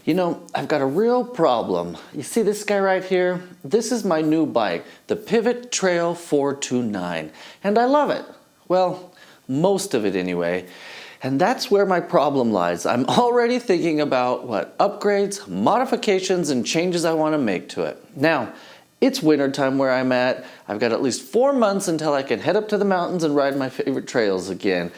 You know, I've got a real problem. You see this guy right here? This is my new bike, the Pivot Trail 429, and I love it. Well, most of it anyway. And that's where my problem lies. I'm already thinking about what upgrades, modifications, and changes I want to make to it. Now, it's wintertime where I'm at. I've got at least 4 months until I can head up to the mountains and ride my favorite trails again.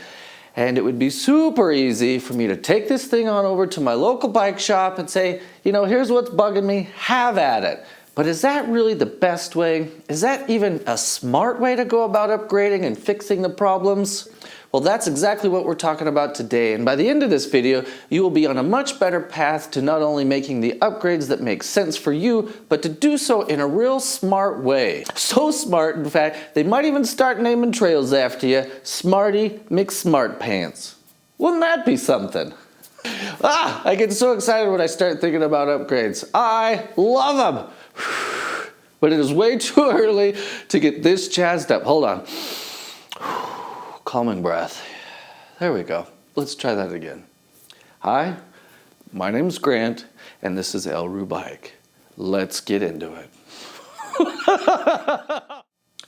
And it would be super easy for me to take this thing on over to my local bike shop and say, you know, here's what's bugging me, have at it. But is that really the best way? Is that even a smart way to go about upgrading and fixing the problems? Well, that's exactly what we're talking about today. And by the end of this video, you will be on a much better path to not only making the upgrades that make sense for you, but to do so in a real smart way. So smart, in fact, they might even start naming trails after you. Smarty McSmart Pants. Wouldn't that be something? I get so excited when I start thinking about upgrades. I love them. But it is way too early to get this jazzed up. Hold on. Calming breath. There we go. Let's try that again. Hi, my name's Grant, and this is Roo Bike. Let's get into it.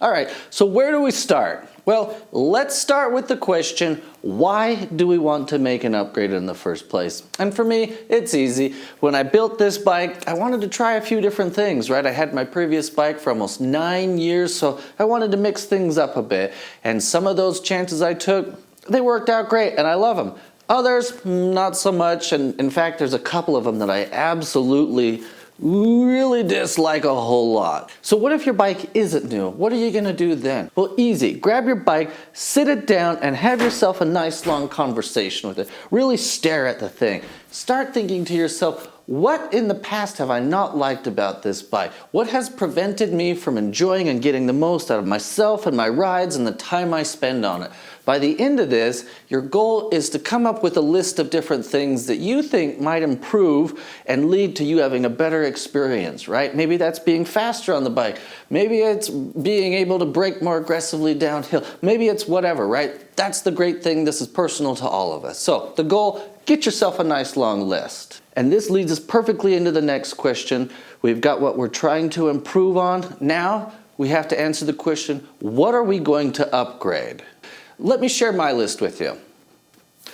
All right, so where do we start? Well, let's start with the question, why do we want to make an upgrade in the first place? And for me, it's easy. When I built this bike, I wanted to try a few different things, right? I had my previous bike for almost 9 years, so I wanted to mix things up a bit. And some of those chances I took, they worked out great, and I love them. Others, not so much, and in fact, there's a couple of them that I absolutely really dislike a whole lot. So what if your bike isn't new? What are you gonna do then? Well, easy. Grab your bike, sit it down, and have yourself a nice long conversation with it. Really stare at the thing. Start thinking to yourself, what in the past have I not liked about this bike? What has prevented me from enjoying and getting the most out of myself and my rides and the time I spend on it? By the end of this, your goal is to come up with a list of different things that you think might improve and lead to you having a better experience, right? Maybe that's being faster on the bike. Maybe it's being able to brake more aggressively downhill. Maybe it's whatever, right? That's the great thing. This is personal to all of us. So the goal, get yourself a nice long list. And this leads us perfectly into the next question. We've got what we're trying to improve on. Now we have to answer the question, what are we going to upgrade? Let me share my list with you.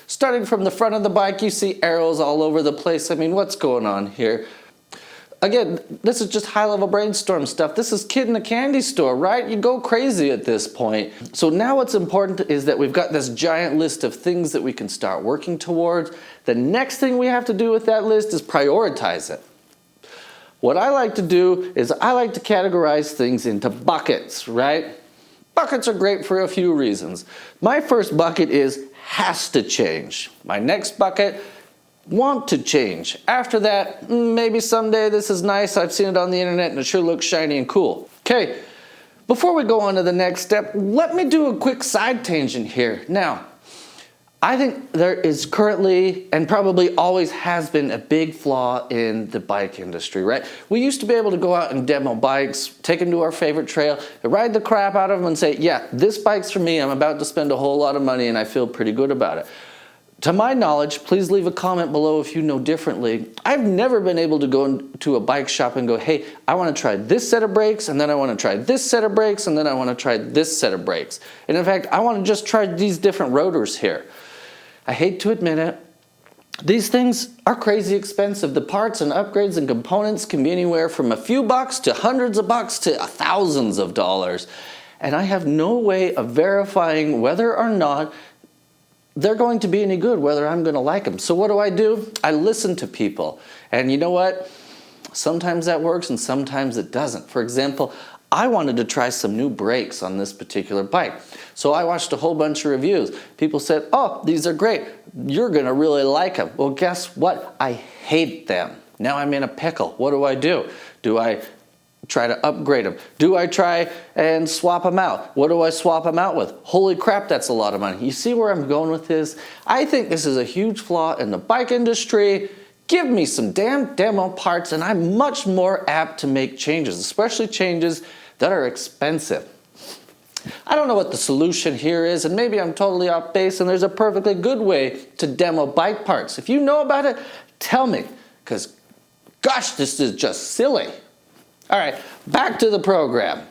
Starting from the front of the bike, you see arrows all over the place. I mean, what's going on here? Again, this is just high-level brainstorm stuff. This is kid in a candy store, right? You go crazy at this point. So now what's important is that we've got this giant list of things that we can start working towards. The next thing we have to do with that list is prioritize it. What I like to do is I like to categorize things into buckets, right? Buckets are great for a few reasons. My first bucket is has to change. My next bucket, want to change. After that, maybe someday this is nice, I've seen it on the internet and it sure looks shiny and cool. Okay, before we go on to the next step, let me do a quick side tangent here. Now, I think there is currently, and probably always has been, a big flaw in the bike industry, right? We used to be able to go out and demo bikes, take them to our favorite trail, ride the crap out of them and say, yeah, this bike's for me, I'm about to spend a whole lot of money and I feel pretty good about it. To my knowledge, please leave a comment below if you know differently. I've never been able to go to a bike shop and go, hey, I want to try this set of brakes, and then I want to try this set of brakes, and then I want to try this set of brakes. And in fact, I want to just try these different rotors here. I hate to admit it, these things are crazy expensive. The parts and upgrades and components can be anywhere from a few bucks to hundreds of bucks to thousands of dollars. And I have no way of verifying whether or not they're going to be any good, whether I'm going to like them. So what do? I listen to people. And you know what? Sometimes that works and sometimes it doesn't. For example, I wanted to try some new brakes on this particular bike. So I watched a whole bunch of reviews. People said, oh, these are great. You're gonna really like them. Well, guess what? I hate them. Now I'm in a pickle. What do? Do I try to upgrade them? Do I try and swap them out? What do I swap them out with? Holy crap, that's a lot of money. You see where I'm going with this? I think this is a huge flaw in the bike industry. Give me some damn demo parts and I'm much more apt to make changes, especially changes that are expensive. I don't know what the solution here is, and maybe I'm totally off base and there's a perfectly good way to demo bike parts. If you know about it, tell me. because gosh, this is just silly. All right, back to the program.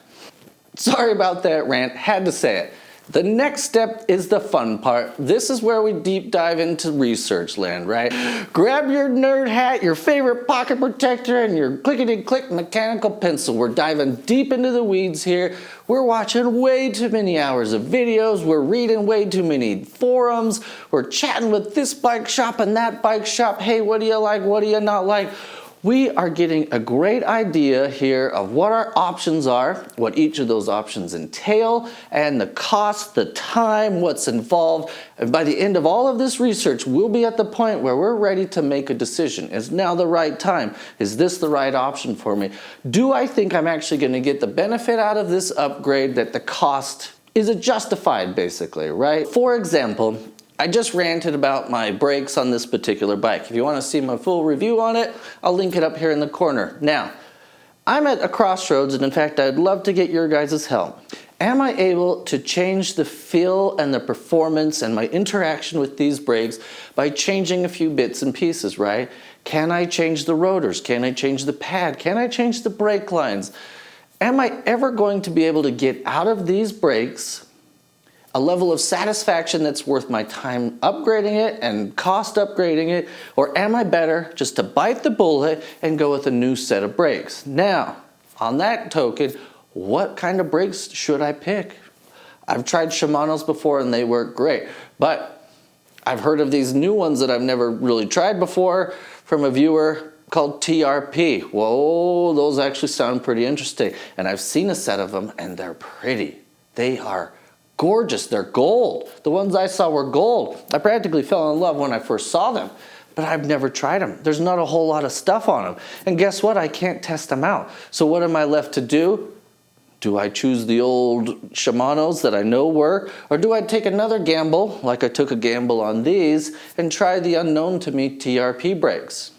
Sorry about that rant, had to say it. The next step is the fun part. This is where we deep dive into research land, right? Grab your nerd hat, your favorite pocket protector, and your clickety-click mechanical pencil. We're diving deep into the weeds here. We're watching way too many hours of videos. We're reading way too many forums. We're chatting with this bike shop and that bike shop. Hey, what do you like? What do you not like? We are getting a great idea here of what our options are, what each of those options entail, and the cost, the time, what's involved. And by the end of all of this research, we'll be at the point where we're ready to make a decision. Is now the right time? Is this the right option for me? Do I think I'm actually going to get the benefit out of this upgrade that the cost is it justified, basically, right? For example, I just ranted about my brakes on this particular bike. If you want to see my full review on it, I'll link it up here in the corner. Now, I'm at a crossroads, and in fact, I'd love to get your guys' help. Am I able to change the feel and the performance and my interaction with these brakes by changing a few bits and pieces, right? Can I change the rotors? Can I change the pad? Can I change the brake lines? Am I ever going to be able to get out of these brakes a level of satisfaction that's worth my time upgrading it and cost upgrading it, or am I better just to bite the bullet and go with a new set of brakes? Now, on that token, what kind of brakes should I pick? I've tried Shimano's before and they work great, but I've heard of these new ones that I've never really tried before from a viewer called TRP. Whoa, those actually sound pretty interesting. And I've seen a set of them and they're pretty. They are gorgeous, they're gold. The ones I saw were gold. I practically fell in love when I first saw them, but I've never tried them. There's not a whole lot of stuff on them. And guess what? I can't test them out. So what am I left to do? Do I choose the old Shimano's that I know work? Or do I take another gamble, like I took a gamble on these, and try the unknown to me TRP brakes?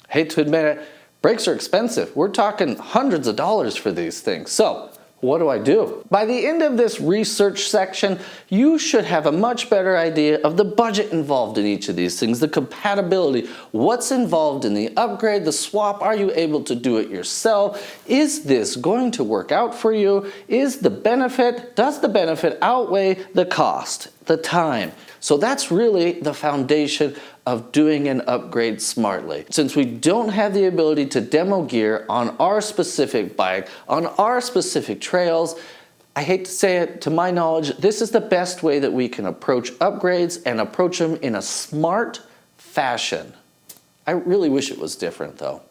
Hate to admit it, brakes are expensive. We're talking hundreds of dollars for these things. So, what do I do? By the end of this research section, you should have a much better idea of the budget involved in each of these things, the compatibility, what's involved in the upgrade, the swap, are you able to do it yourself? Is this going to work out for you? Does the benefit outweigh the cost, the time? So that's really the foundation of doing an upgrade smartly. Since we don't have the ability to demo gear on our specific bike, on our specific trails, I hate to say it, to my knowledge, this is the best way that we can approach upgrades and approach them in a smart fashion. I really wish it was different though.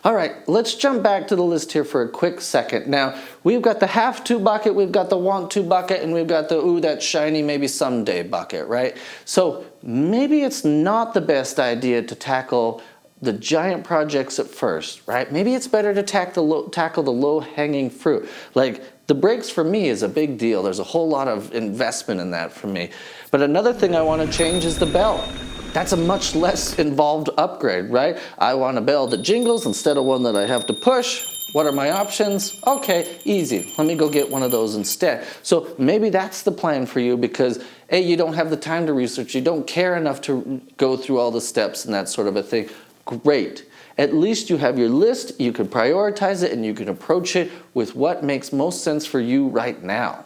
All right, let's jump back to the list here for a quick second. Now, we've got the have to bucket, we've got the want to bucket, and we've got the ooh, that's shiny, maybe someday bucket, right? So maybe it's not the best idea to tackle the giant projects at first, right? Maybe it's better to tackle the low-hanging fruit. Like the brakes for me is a big deal. There's a whole lot of investment in that for me. But another thing I want to change is the belt. That's a much less involved upgrade, right? I want a bell that jingles instead of one that I have to push. What are my options? Okay, easy. Let me go get one of those instead. So maybe that's the plan for you because A, you don't have the time to research, you don't care enough to go through all the steps and that sort of a thing. Great. At least you have your list, you can prioritize it, and you can approach it with what makes most sense for you right now.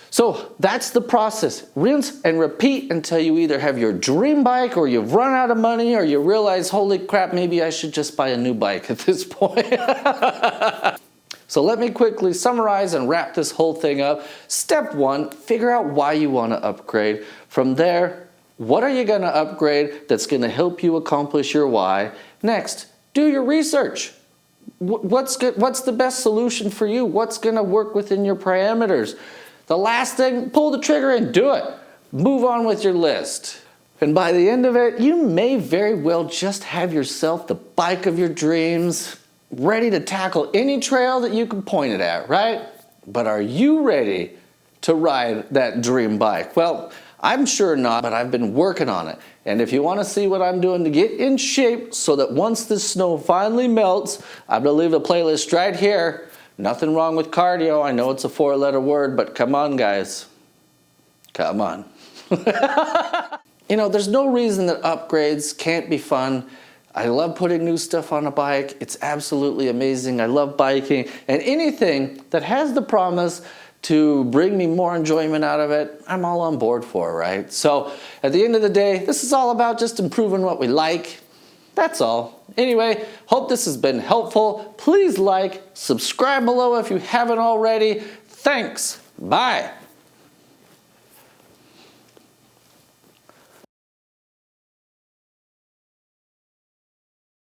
So that's the process. Rinse and repeat until you either have your dream bike or you've run out of money or you realize, holy crap, maybe I should just buy a new bike at this point. So let me quickly summarize and wrap this whole thing up. Step one, figure out why you want to upgrade. From there, what are you going to upgrade that's going to help you accomplish your why? Next, do your research. What's the best solution for you? What's going to work within your parameters? The last thing, pull the trigger and do it. Move on with your list. And by the end of it, you may very well just have yourself the bike of your dreams, ready to tackle any trail that you can point it at, right? But are you ready to ride that dream bike? Well, I'm sure not, but I've been working on it. And if you want to see what I'm doing to get in shape so that once this snow finally melts, I'm going to leave a playlist right here. Nothing wrong with cardio. I know it's a 4-letter word, but come on, guys. Come on. You know, there's no reason that upgrades can't be fun. I love putting new stuff on a bike. It's absolutely amazing. I love biking, and anything that has the promise to bring me more enjoyment out of it, I'm all on board for, right? So at the end of the day, this is all about just improving what we like. That's all. Anyway, hope this has been helpful. Please like, subscribe below if you haven't already. Thanks. Bye.